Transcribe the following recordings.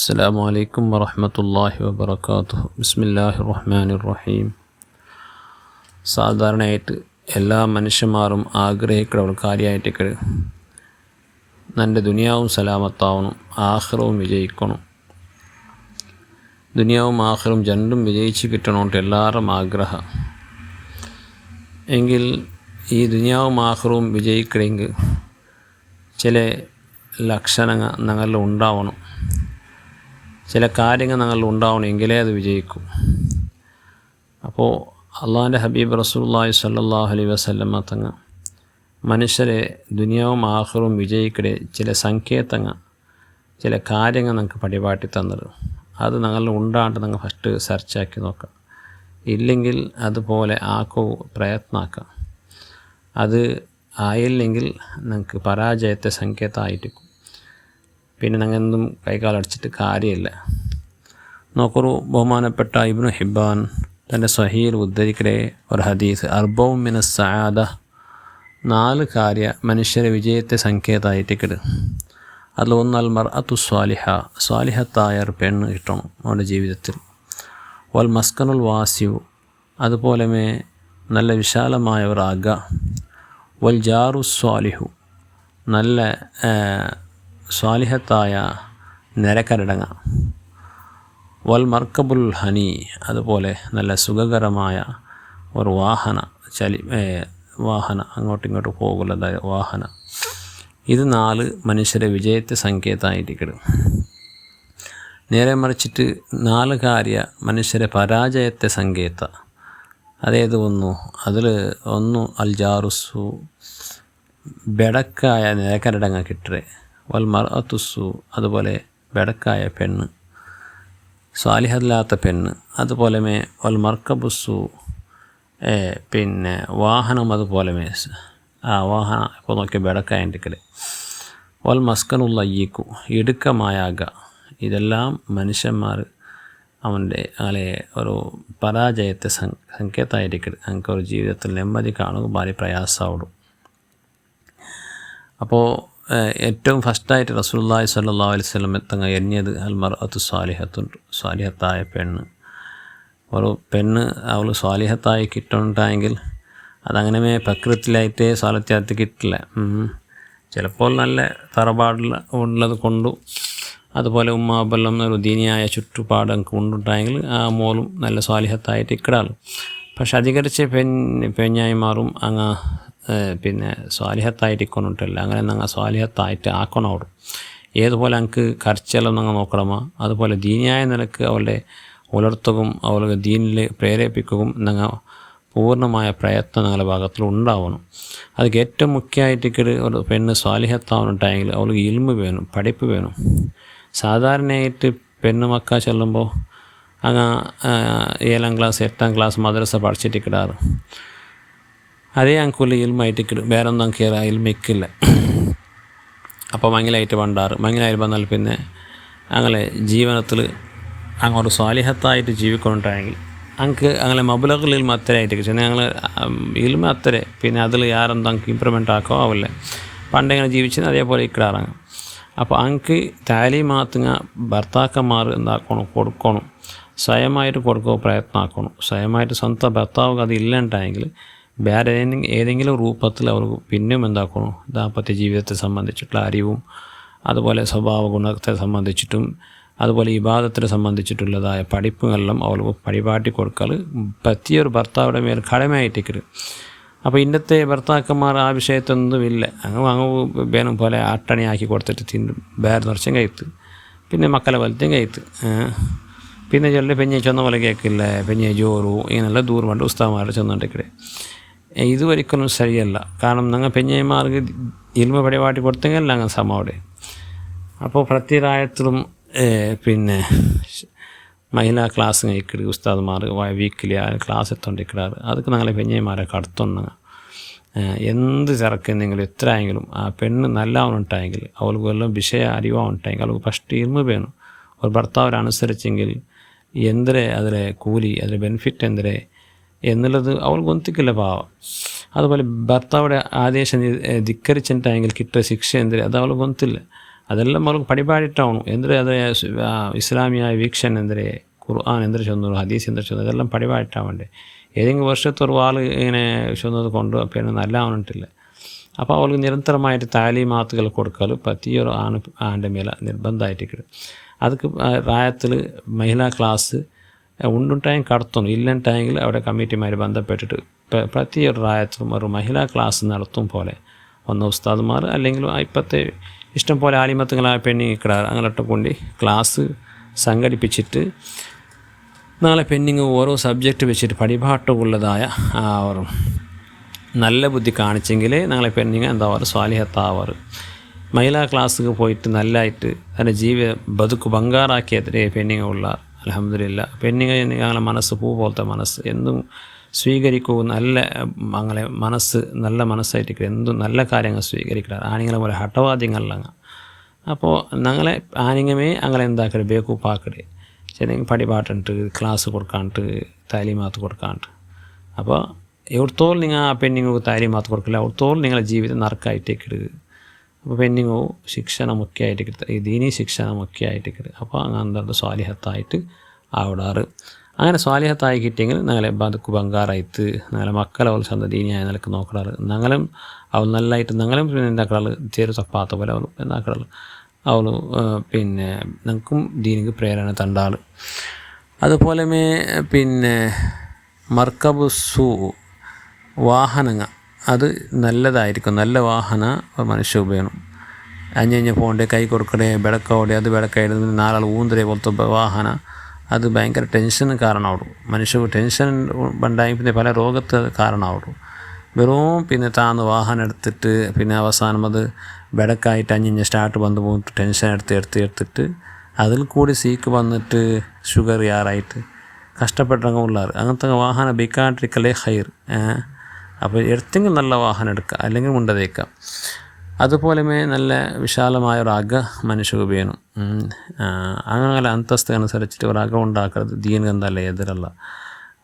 അസ്സലാമു അലൈക്കും വറഹ്മത്തുള്ളാഹി വബറകാതുഹു. ബിസ്മില്ലാഹിർ റഹ്മാനിർ റഹീം. സാധാരണയായിട്ട് എല്ലാ മനുഷ്യന്മാരും ആഗ്രഹിക്കുന്ന ഒരു കാര്യമായിട്ട് എൻ്റെ ദുനിയാവും സലാമത്താവണം, ആഖിറവും വിജയിക്കണം. ദുനിയാവും ആഖിറവും രണ്ടും വിജയിച്ച് കിട്ടണമെന്നിട്ട് എല്ലാവരും ആഗ്രഹം. എങ്കിൽ ഈ ദുനിയാവും ആഖിറവും വിജയിക്കണമെങ്കിൽ ചില ലക്ഷണങ്ങൾ ഞങ്ങളിൽ ഉണ്ടാവണം, ചില കാര്യങ്ങൾ ഞങ്ങളിൽ ഉണ്ടാവണമെങ്കിലേ അത് വിജയിക്കും. അപ്പോൾ അള്ളാഹുവിൻ്റെ ഹബീബ് റസൂലുള്ളാഹി സ്വല്ലല്ലാഹു അലൈഹി വസല്ലമ തങ്ങൾ മനുഷ്യരെ ദുനിയാവും ആഖിറവും വിജയിക്കടെ ചില സങ്കേതങ്ങൾ, ചില കാര്യങ്ങൾ ഞങ്ങൾക്ക് പടിപാട്ടി തന്നത്. അത് ഞങ്ങളിൽ ഉണ്ടാണ്ട് ഞങ്ങൾ ഫസ്റ്റ് സെർച്ചാക്കി നോക്കാം. ഇല്ലെങ്കിൽ അതുപോലെ ആക്കോ പ്രയത്നമാക്കാം. അത് ആയില്ലെങ്കിൽ ഞങ്ങൾക്ക് പരാജയത്തെ സങ്കേതമായിരിക്കും. പിന്നെ ഞങ്ങൾ എന്തും കൈകാലടിച്ചിട്ട് കാര്യമില്ല. നോക്കൊരു ബഹുമാനപ്പെട്ട ഇബ്നു ഹിബ്ബാൻ തൻ്റെ സ്വഹീൽ ഉദ്ധരിക്കടെ ഒരു ഹദീസ്, അർബഉം മിനസ് സആദ, 4 കാര്യ മനുഷ്യരെ വിജയത്തെ സങ്കേതമായിട്ട്. അതിലൊന്ന് അൽ മർഅത്തു സ്വാലിഹ, സ്വാലിഹത്തായ ഒരു പെണ്ണ് കിട്ടണം അവൻ്റെ ജീവിതത്തിൽ. വൽ മസ്കനുൽ വാസിഉ, അതുപോലെ നല്ല വിശാലമായ ഒരു അക. വൽ ജാറു സ്വാലിഹു, നല്ല സ്വാലിഹത്തായ നിരക്കരടങ്ങ. വൽ മർക്കബുൽ ഹനി, അതുപോലെ നല്ല സുഖകരമായ ഒരു വാഹന അങ്ങോട്ടും ഇങ്ങോട്ടും പോകുന്നതായ വാഹന. ഇത് 4 മനുഷ്യരെ വിജയത്തെ സങ്കേതമായിരിക്കണം. നേരെ മറിച്ചിട്ട് 4 കാര്യ മനുഷ്യരെ പരാജയത്തെ സങ്കേത. അതേത് വന്നു? അതിൽ ഒന്ന് അൽ ജാറുസു, ബെടക്കായ നിരക്കരടങ്ങ കിട്ടേ. വൽ മർഅത്തുസു, അതുപോലെ ബെടക്കായ പെണ്ണ്, സ്വാലിഹല്ലാത്ത പെണ്ണ്. അതുപോലെ വൽ മർക്കബുസു, പിന്നെ വാഹനം, അതുപോലെ വാഹനം ഇപ്പോൾ നോക്കി ബെടക്കായണ്ടിക്കൽ. വൽ മസ്കനുള്ള അയ്യക്കു, ഇടുക്കമായ അക. ഇതെല്ലാം മനുഷ്യന്മാർ അവൻ്റെ ഒരു പരാജയത്തെ സങ്കേതമായിരിക്കും. നമുക്ക് ഒരു ജീവിതത്തിൽ നെമ്മതി കാണുക ഭാരി പ്രയാസമാവും. അപ്പോൾ ഏറ്റവും ഫസ്റ്റായിട്ട് റസൂലുള്ളാഹി സ്വല്ലല്ലാഹു അലൈഹി വസല്ലം തങ്ങൾ എണ്ണിയത് അൽ മർഅത്തു സ്വാലിഹത്തുൻ, സ്വാലിഹത്തായ പെണ്ണ്. ഒരു പെണ്ണ് അവൾ സ്വാലിഹത്തായി കിട്ടുന്നുണ്ടെങ്കിൽ അതങ്ങനെ പ്രകൃതിയിലായിട്ടേ സ്വാലിഹത്ത് കിട്ടില്ല. ചിലപ്പോൾ നല്ല തറപാടുള്ളത് കൊണ്ടും അതുപോലെ ഉമ്മാബെല്ലാം ഒരു ദീനിയായ ചുറ്റുപാട് നമുക്ക് കൊണ്ടുണ്ടായെങ്കിൽ ആ മോളും നല്ല സ്വാലിഹത്തായിട്ട് ഇക്കിടാളും. പക്ഷെ അധികരിച്ച് പെഞ്ഞായിമാറും അങ്ങ് പിന്നെ സ്വാലിഹത്തായിട്ട് ഇക്കൊണ്ടിട്ടില്ല. അങ്ങനെ ഞങ്ങൾ സ്വാലിഹത്തായിട്ട് ആക്കണോടും. ഏതുപോലെ ഞങ്ങൾക്ക് കർച്ചെല്ലാം ഞങ്ങൾ നോക്കണമോ അതുപോലെ ദീനിയായ നിലക്ക് അവളുടെ ഉലർത്തുകയും അവൾക്ക് ദീനിൽ പ്രേരിപ്പിക്കുകയും ഞങ്ങൾ പൂർണ്ണമായ പ്രയത്നം ഞങ്ങളുടെ ഭാഗത്തിൽ ഉണ്ടാവണം. അതിന് ഏറ്റവും മുഖ്യമായിട്ട് ഒരു പെണ്ണ് സ്വാലിഹത്താവണുണ്ടായെങ്കിൽ അവൾക്ക് ഇൽമ് വേണം, പഠിപ്പ് വേണം. സാധാരണയായിട്ട് പെണ്ണ് മക്ക ചെല്ലുമ്പോൾ അങ്ങ് 7ാം ക്ലാസ് 8ാം ക്ലാസ് മദ്രസ പഠിച്ചിട്ടിക്കിടാറ്. അതേ ഞങ്ങൾക്കുള്ള ഇൽമായിട്ട് വേറെ ഒന്നും കയറാൻ ഇൽമിക്കില്ല. അപ്പോൾ മങ്ങിലായിട്ട് പണ്ടാറ്. മങ്ങിലായിട്ട് വന്നാൽ പിന്നെ അങ്ങനെ ജീവിതത്തിൽ അങ്ങോട്ട് സ്വാലിഹത്തായിട്ട് ജീവിക്കൊണ്ടിട്ടാണെങ്കിൽ ഞങ്ങൾക്ക് അങ്ങനെ മബുലകൾ ഇൽമ അത്രയായിട്ട് ചെന്നാൽ ഞങ്ങൾ ഇൽമ അത്ര പിന്നെ അതിൽ ആരെന്താ ഞങ്ങൾക്ക് ഇമ്പ്രൂവ്മെൻ്റ് ആക്കോ ആവില്ല. പണ്ടെങ്ങനെ ജീവിച്ചത് അതേപോലെ ഇക്കിടാറാണ്. അപ്പോൾ ഞങ്ങൾക്ക് താലീമാത്തുങ്ങ ഭർത്താക്കന്മാർ എന്താക്കണം, കൊടുക്കണം, സ്വയമായിട്ട് കൊടുക്കുക പ്രയത്നമാക്കണം. സ്വയമായിട്ട് സ്വന്തം ഭർത്താവ് അത് ഇല്ലണ്ടായെങ്കിൽ വേറെ ഏതെങ്കിലും രൂപത്തിൽ അവർക്ക് പിന്നെയും എന്താക്കണം, ദാമ്പത്യ ജീവിതത്തെ സംബന്ധിച്ചിട്ടുള്ള അറിവും അതുപോലെ സ്വഭാവ ഗുണത്തെ സംബന്ധിച്ചിട്ടും അതുപോലെ ഇബാദത്തിനെ സംബന്ധിച്ചിട്ടുള്ളതായ പഠിപ്പുകളെല്ലാം അവർക്ക് പരിപാടി കൊടുക്കൽ പറ്റിയൊരു ഭർത്താവിടെ മേൽ കടമയായിട്ടിരിക്കരുത്. അപ്പോൾ ഇന്നത്തെ ഭർത്താക്കന്മാർ ആ വിഷയത്തൊന്നുമില്ല. അങ്ങ് വേണം പോലെ അട്ടണിയാക്കി കൊടുത്തിട്ട് വേറെ നിറച്ചും കയത്ത്, പിന്നെ മക്കളെ വലുതും കയത്ത്, പിന്നെ ചെല്ലെ പെഞ്ഞെ ചെന്ന പോലെ കേൾക്കില്ല, പെഞ്ഞെ ജോറു ഇങ്ങനെയുള്ള ദൂരം കൊണ്ട് ഉസ്താമാരുടെ ചെന്നുകൊണ്ടിരിക്കട്ടെ. ഇതൊരിക്കലും ശരിയല്ല. കാരണം ഞങ്ങൾ പെഞ്ഞന്മാർക്ക് ഇൽമ പരിപാടി കൊടുത്തെങ്കിൽ ഞങ്ങൾ സമവിടെ. അപ്പോൾ പ്രത്യരായത്തിലും പിന്നെ മഹിളാ ക്ലാസ് കഴിക്കട് ഉസ്താദ്മാർ വീക്കിലി ക്ലാസ് എത്തോണ്ടിരിക്കാറ്. അതൊക്കെ ഞങ്ങളെ പെഞ്ഞന്മാരെ കടത്തുന്ന എന്ത് തിരക്കെന്തെങ്കിലും എത്ര ആയെങ്കിലും ആ പെണ്ണ് നല്ലവണ്ണുണ്ടായെങ്കിൽ അവൾക്ക് വല്ലതും വിഷയ അറിവാവുണ്ടായെങ്കിൽ അവൾക്ക് ഫസ്റ്റ് ഇൽമ വേണം. ഒരു ഭർത്താവിനനുസരിച്ചെങ്കിൽ എന്തരെ അതിലെ കൂലി, അതിലെ ബെനിഫിറ്റ് എന്തരെ എന്നുള്ളത് അവൾ ഗൊന്തിക്കില്ല പാവം. അതുപോലെ ഭർത്താവിടെ ആദേശം ധിക്കരിച്ചിട്ടായെങ്കിൽ കിട്ടുക ശിക്ഷ എന്തിന് അത് അവൾ ഗൊന്തില്ല. ಅದೆಲ್ಲ ಮೊದಲು ಪಡಿಪಾಡಿಟ್ಟವನು ಎಂದರೆ ಅದರ ഇസ്ലാമിയ വീക്ഷণ എന്തിരെ ഖുർആൻ എന്തിനു ചൊന്നു ഹദീസ് എന്തിനു ചൊന്നു ഇതെല്ലാം പടിപാടിട്ടാവണ്ടേ ഏതെങ്കിലും വർഷത്തൊരു ആൾ ഇങ്ങനെ ചൊന്നത് കൊണ്ട് പിന്നെ നല്ലവണിട്ടില്ല. അപ്പോൾ അവൾക്ക് നിരന്തരമായിട്ട് താലീമാത്തുകൾ കൊടുക്കൽ പ്രതിയൊരു ആൻ്റെ മേലെ നിർബന്ധമായിട്ട് ಅದಕ್ಕೆ ರಾಯത്തിൽ ಮಹಿಳಾ ಕ್ಲಾಸ್ ಉಂಡುಂಟಾയും കടത്തുന്നു ഇല്ലുണ്ടായെങ്കിൽ അവിടെ കമ്മിറ്റിമാർ ബന്ധപ്പെട്ടിട്ട് പ്രതിയൊരു റായത്തിലും ഒരു മഹിളാ ക്ലാസ് നടത്തും പോലെ ഒന്ന് ഉസ്താദുമാർ അല്ലെങ്കിൽ ഇപ്പോഴത്തെ ഇഷ്ടം പോലെ ആലിമത്തുകളായ പെണ്ണിങ്ങിക്കിടാർ അങ്ങോട്ട് കൊണ്ട് ക്ലാസ് സംഘടിപ്പിച്ചിട്ട് നാളെ പെണ്ണിങ് ഓരോ സബ്ജക്റ്റ് വെച്ചിട്ട് പടിപാട്ടുള്ളതായ ഒരു നല്ല ബുദ്ധി കാണിച്ചെങ്കിലേ നാളെ പെണ്ണിങ് എന്താവാറ് സ്വാലിഹത്താവാറ്. മഹിളാ ക്ലാസ്സിക്ക് പോയിട്ട് നല്ലതായിട്ട് അതിൻ്റെ ബതുക്ക് ബംഗാറാക്കിയതിരെ പെണ്ണിങ് ഉള്ള അൽഹംദുലില്ലാ പെണ്ണിങ് ഞങ്ങളെ മനസ്സ് പൂ പോലത്തെ മനസ്സ് എന്തും സ്വീകരിക്കൂ നല്ല അങ്ങനെ മനസ്സ് നല്ല മനസ്സായിട്ട് എന്തും നല്ല കാര്യങ്ങൾ സ്വീകരിക്കുക ആണിങ്ങളെ പോലെ ഹഠവാദ്യങ്ങളിലങ്ങ. അപ്പോൾ ഞങ്ങളെ ആണിങ്ങമേ അങ്ങനെ എന്താക്കരുത് ബേക്കൂപ്പാക്കരുത് ചെന്നെങ്കിൽ പടിപാട്ടുണ്ട് ക്ലാസ് കൊടുക്കാണ്ട് താലീമാത്ത് കൊടുക്കാണ്ട്. അപ്പോൾ എവിടത്തോളം നിങ്ങൾ ആ പെണ്ണിങ്ങൾക്ക് താലീമാത്ത് കൊടുക്കില്ല അവിടത്തോളം നിങ്ങളെ ജീവിതം നറുക്കായിട്ടേക്കിടുക. അപ്പോൾ പെണ്ണിങ്ങോ ശിക്ഷണ മുഖ്യമായിട്ട് ഈ ദീനി ശിക്ഷണ മുഖ്യമായിട്ട് അപ്പോൾ അങ്ങനെ സ്വാലിഹത്തായിട്ട് ആവിടാറ്. അങ്ങനെ സ്വാലിഹത്തായി കിട്ടിയെങ്കിൽ ഞങ്ങളെ ബതുക്ക് ബംഗാറായിട്ട് ഞങ്ങളെ മക്കളെ അവൾ സ്വന്തം ദീനിയായ നിലക്ക് നോക്കാറ്. ഞങ്ങളും അവൾ നല്ലതായിട്ട് ഞങ്ങളും പിന്നെ എന്താക്കാറ് ചേരു തപ്പാത്ത പോലെ അവളും എന്താക്കാറ് അവൾ പിന്നെ ഞങ്ങൾക്കും ദീനിക്ക് പ്രേരണ തണ്ടാൾ. അതുപോലെ പിന്നെ മർക്കബ് വാഹനങ്ങൾ അത് നല്ലതായിരിക്കും. നല്ല വാഹന മനുഷ്യ ഉപയോഗം അഞ്ഞ് പോകണ്ടേ കൈ കൊടുക്കണേ ബെടക്കോടെ അത് ബെടക്കായിട്ട് നാലാൾ ഊന്തരേ പോലത്തെ വാഹന അത് ഭയങ്കര ടെൻഷന് കാരണമാവും. മനുഷ്യർക്ക് ടെൻഷൻ ഉണ്ടായി പിന്നെ പല രോഗത്തിന് അത് കാരണമാവും. വെറും പിന്നെ താന്ന് വാഹനം എടുത്തിട്ട് പിന്നെ അവസാനം അത് ബെടക്കായിട്ട് അഞ്ഞിഞ്ഞ് സ്റ്റാർട്ട് വന്ന് പോയിട്ട് ടെൻഷൻ എടുത്തിട്ട് അതിൽ കൂടി സീക്ക് വന്നിട്ട് ഷുഗർ യാറായിട്ട് കഷ്ടപ്പെട്ടങ്ങ് ഉള്ളാറ്. അങ്ങനത്തെ വാഹനം ബിക്കാണ്ടിരിക്കലേ ഹൈർ. അപ്പോൾ എടുത്തെങ്കിൽ നല്ല വാഹനം എടുക്കുക അല്ലെങ്കിൽ മുണ്ടതേക്കാം. അതുപോലെ നല്ല വിശാലമായ ഒരു അക മനുഷ്യ ഉപയോഗം അങ്ങനെ അന്തസ്ത് അനുസരിച്ചിട്ട് ഒരു അകം ഉണ്ടാക്കരുത് ദീന് എന്തല്ല എതിരല്ല.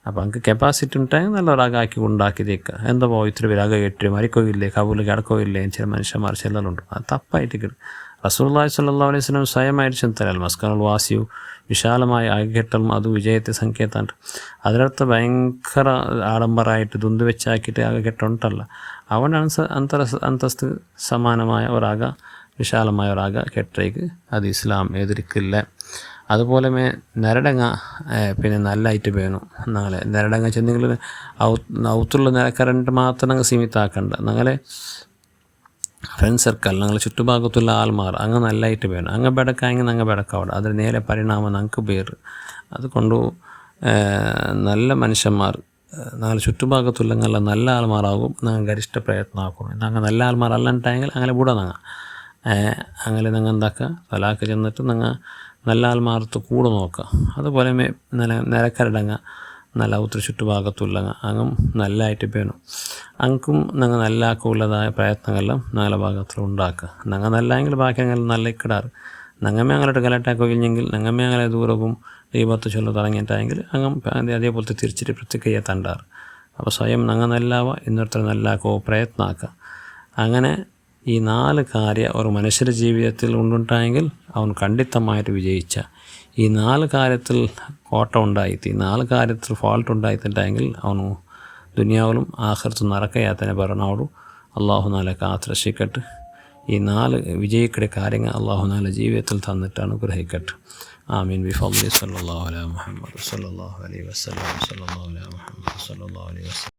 അപ്പോൾ അങ്ങ് കപ്പാസിറ്റി ഉണ്ടായെങ്കിൽ നല്ല ഒരു അകാക്കി ഉണ്ടാക്കിയേക്കുക. എന്താ ഇത്തിരി പേര് അക കെട്ടി മരിക്കുകയില്ലേ കബൂല് കിടക്കുകയില്ലേ ചില മനുഷ്യന്മാർ ചിലരുണ്ട്. അത് തപ്പായിട്ട് കിട്ടും. റസൂലുള്ളാഹി സ്വല്ലല്ലാഹു അലൈഹി വസല്ലം സ്വയമായിട്ട് ചെന്നതല്ല മസ്കനുൽ വാസിയു വിശാലമായ അകക്കെട്ടലും അത് വിജയത്തെ സങ്കേതമാണ്. അതിനടുത്ത് ഭയങ്കര ആഡംബരമായിട്ട് ദുന്ത് വെച്ചാക്കിയിട്ട് അകക്കെട്ടുണ്ടല്ല അവൻ അന്തസ്ത് സമാനമായ ഒരാക വിശാലമായ ഒരാക കെട്ടേക്ക് അത് ഇസ്ലാം എതിർക്കില്ല. അതുപോലെ നിരടങ്ങ പിന്നെ നല്ലതായിട്ട് വേണം. ഞങ്ങളെ നിരടങ്ങ ചെന്തെങ്കിലും ഔത്തുള്ള നിരക്കരണ്ട് മാത്രം ഞങ്ങൾ സീമിതാക്കണ്ട. ഞങ്ങളെ ഫ്രണ്ട് സർക്കിൾ ഞങ്ങൾ ചുറ്റുഭാഗത്തുള്ള ആൾമാർ അങ്ങ് നല്ലതായിട്ട് വേണം. അങ്ങ് ബെടക്കായെങ്കിൽ ഞങ്ങൾ ബെടക്കാവിടെ അതിന് നേരെ പരിണാമം ഞങ്ങൾക്ക് പേര് അതുകൊണ്ട് നല്ല മനുഷ്യന്മാർ ഞങ്ങൾ ചുറ്റുഭാഗത്തുള്ള നല്ല ആൾമാരാകും. ഞങ്ങൾ ഗരിഷ്ഠ പ്രയത്നമാക്കും. ഞങ്ങൾ നല്ല ആൾമാർ അല്ലാണ്ടായെങ്കിൽ അങ്ങനെ കൂടെ ഞങ്ങൾ അങ്ങനെ ഞങ്ങൾ എന്താക്കുക തലാക്ക് ചെന്നിട്ട് ഞങ്ങൾ നല്ല ആൾമാർത്ത് കൂടെ നോക്കുക. അതുപോലെ നിരക്കരടങ്ങ നല്ല ഒത്തിരി ചുറ്റുഭാഗത്തുള്ള അങ്ങും നല്ലതായിട്ട് വേണം. അങ്ങും ഞങ്ങൾ നല്ലാക്കുള്ളതായ പ്രയത്നങ്ങളെല്ലാം ഞങ്ങളുടെ ഭാഗത്തിൽ ഉണ്ടാക്കുക. ഞങ്ങൾ നല്ലതെങ്കിൽ ബാക്കി ഞങ്ങൾ നല്ല ഇക്കിടാറ് ഞങ്ങമ്മേ അങ്ങോട്ട് കലട്ടാക്കൊഴിഞ്ഞെങ്കിൽ ഞങ്ങമ്മേ അങ്ങനെ ദൂരവും ദൈവത്ത് ചൊല്ല തുടങ്ങിയിട്ടായെങ്കിൽ അങ്ങും അതേപോലത്തെ തിരിച്ചിട്ട് പ്രത്യേക തണ്ടാറ്. അപ്പോൾ സ്വയം ഞങ്ങൾ നല്ലാവുക ഇന്നൊരുത്തർ നല്ലാക്കോ പ്രയത്നമാക്കുക. അങ്ങനെ ഈ 4 കാര്യം ഒരു മനുഷ്യരുടെ ജീവിതത്തിൽ ഉണ്ടായെങ്കിൽ അവൻ ഖണ്ഡിതമായിട്ട് വിജയിച്ച ഈ 4 കാര്യത്തിൽ കോട്ട ഉണ്ടായിട്ട് ഈ 4 കാര്യത്തിൽ ഫോൾട്ട് ഉണ്ടായിട്ടുണ്ടെങ്കിൽ അവന് ദുനിയാവിലും ആഖിറത്തും നരകയാതന പറഞ്ഞോളൂ. അള്ളാഹു നാല കാത്തിരക്ഷിക്കട്ടെ. ഈ 4 വിജയിക്കടെ കാര്യങ്ങൾ അള്ളാഹു നാല ജീവിതത്തിൽ തന്നിട്ട് അനുഗ്രഹിക്കട്ടെ. ആമീൻ. ബിഫദ്ലി സല്ലല്ലാഹു അലൈഹി മുഹമ്മദ് സല്ലല്ലാഹു അലൈഹി വസല്ലം സല്ലല്ലാഹു അലൈഹി മുഹമ്മദ് സല്ലല്ലാഹു അലൈഹി വസല്ലം.